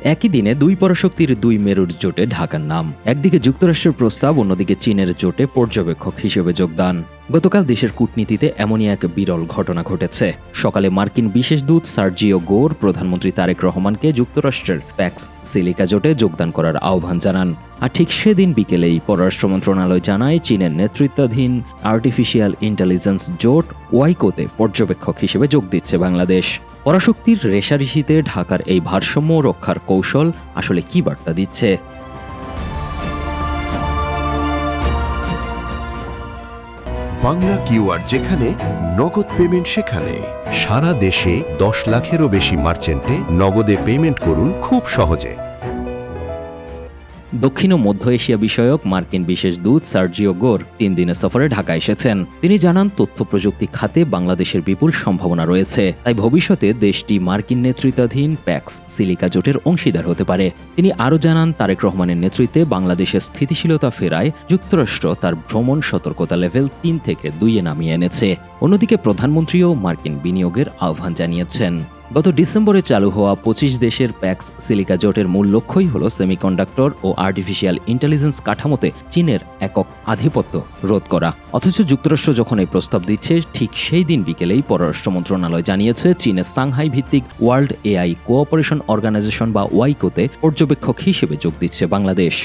একই দিনে দুই পরাশক্তির দুই মেরুর জোটে ঢাকার নাম। একদিকে যুক্তরাষ্ট্রের প্রস্তাব, অন্যদিকে চীনের জোটে পর্যবেক্ষক হিসেবে যোগদান। গতকাল দেশের কূটনীতিতে এমনই এক বিরল ঘটনা ঘটেছে। সকালে মার্কিন বিশেষ দূত সার্জিও গোর প্রধানমন্ত্রী তারেক রহমানকে যুক্তরাষ্ট্রের প্যাক্স সিলিকা জোটে যোগদান করার আহ্বান জানান। আর ঠিক সেদিন বিকেলেই পররাষ্ট্র মন্ত্রণালয় জানায় চীনের নেতৃত্বাধীন আর্টিফিশিয়াল ইন্টেলিজেন্স জোট ওয়াইকোতে পর্যবেক্ষক হিসেবে যোগ দিচ্ছে বাংলাদেশ। পরাশক্তির রেশারেশিতে ঢাকার এই ভারসাম্য রক্ষার কৌশল আসলে কি বার্তা দিচ্ছে? বাংলা কিউআর যেখানে নগদ পেমেন্ট সেখানে। সারা দেশে 10 লাখেরও বেশি মার্চেন্টে নগদে পেমেন্ট করুন খুব সহজে। দক্ষিণ ও মধ্য এশিয়া বিষয়ক মার্কিন বিশেষ দূত সার্জিও গোর 3 দিনের সফরে ঢাকা এসেছেন। তিনি জানান তথ্য প্রযুক্তি খাতে বাংলাদেশের বিপুল সম্ভাবনা রয়েছে, তাই ভবিষ্যতে দেশটি মার্কিন নেতৃত্বাধীন প্যাক্স সিলিকা জোটের অংশীদার হতে পারে। তিনি আরও জানান তারেক রহমানের নেতৃত্বে বাংলাদেশের স্থিতিশীলতা ফেরায় যুক্তরাষ্ট্র তার ভ্রমণ সতর্কতা লেভেল 3 থেকে 2-এ নামিয়ে এনেছে। অন্যদিকে প্রধানমন্ত্রীও মার্কিন বিনিয়োগের আহ্বান জানিয়েছেন। গত ডিসেম্বরে চালু হওয়া 25 দেশের প্যাক্স সিলিকা জোটের মূল লক্ষ্যই হল সেমিকন্ডাক্টর ও আর্টিফিশিয়াল ইন্টেলিজেন্স কাঠামোতে চীনের একক আধিপত্য রোধ করা। অথচ যুক্তরাষ্ট্র যখন এই প্রস্তাব দিচ্ছে, ঠিক সেই দিন বিকেলেই পররাষ্ট্র মন্ত্রণালয় জানিয়েছে চীনের সাংহাই ভিত্তিক ওয়ার্ল্ড এআই কোঅপারেশন অর্গানাইজেশন বা ওয়াইকোতে পর্যবেক্ষক হিসেবে যোগ দিচ্ছে বাংলাদেশ।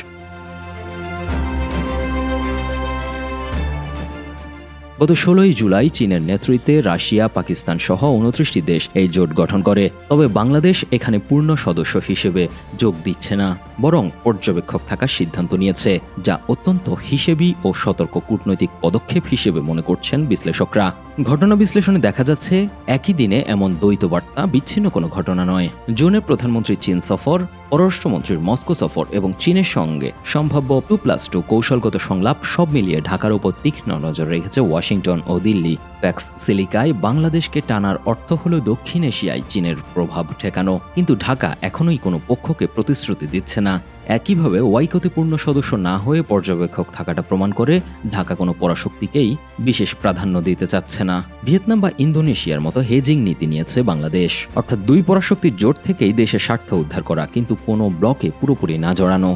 গত 16 জুলাই চীনের নেতৃত্বে রাশিয়া, পাকিস্তান সহ 29টি দেশ এই জোট গঠন করে। তবে বাংলাদেশ এখানে পূর্ণ সদস্য হিসেবে যোগ দিচ্ছে না, বরং পর্যবেক্ষক থাকার সিদ্ধান্ত নিয়েছে, যা অত্যন্ত হিসেবি ও সতর্ক কূটনৈতিক পদক্ষেপ হিসেবে মনে করছেন বিশ্লেষকরা। ঘটনা বিশ্লেষণে দেখা যাচ্ছে একই দিনে এমন দ্বৈত বার্তা বিচ্ছিন্ন কোনো ঘটনা নয়। জুনে প্রধানমন্ত্রীর চীন সফর, পররাষ্ট্রমন্ত্রীর মস্কো সফর এবং চীনের সঙ্গে সম্ভাব্য 2+2 কৌশলগত সংলাপ সব মিলিয়ে ঢাকার উপর তীক্ষ্ণ নজর রেখেছে ওয়াশিংটন ও দিল্লি। প্যাক্স সিলিকায় বাংলাদেশকে টানার অর্থ হল দক্ষিণ এশিয়ায় চীনের প্রভাব ঠেকানো, কিন্তু ঢাকা এখনোই কোনো পক্ষকে প্রতিশ্রুতি দিচ্ছে না। একইভাবে ওয়াইকোতে পূর্ণ সদস্য না হয়ে পর্যবেক্ষক থাকাটা প্রমাণ করে ঢাকা কোনো পরাশক্তিকেই বিশেষ প্রাধান্য দিতে চাচ্ছে না। ভিয়েতনাম বা ইন্দোনেশিয়ার মতো হেজিং নীতি নিয়েছে বাংলাদেশ, অর্থাৎ দুই পরাশক্তির জোট থেকেই দেশের স্বার্থ উদ্ধার করা, কিন্তু কোনো ব্লকে পুরোপুরি না জড়ানো।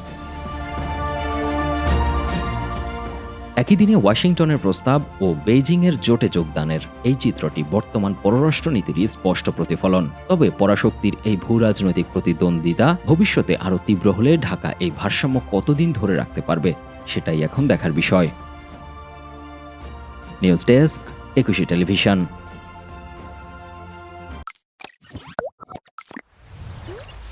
একই দিনে ওয়াশিংটনের প্রস্তাব ও বেইজিংয়ের জোটে যোগদানের এই চিত্রটি বর্তমান পররাষ্ট্রনীতিরই স্পষ্ট প্রতিফলন। তবে পরাশক্তির এই ভূরাজনৈতিক প্রতিদ্বন্দ্বিতা ভবিষ্যতে আরও তীব্র হলে ঢাকা এই ভারসাম্য কতদিন ধরে রাখতে পারবে, সেটাই এখন দেখার বিষয়। News desk, 21 television.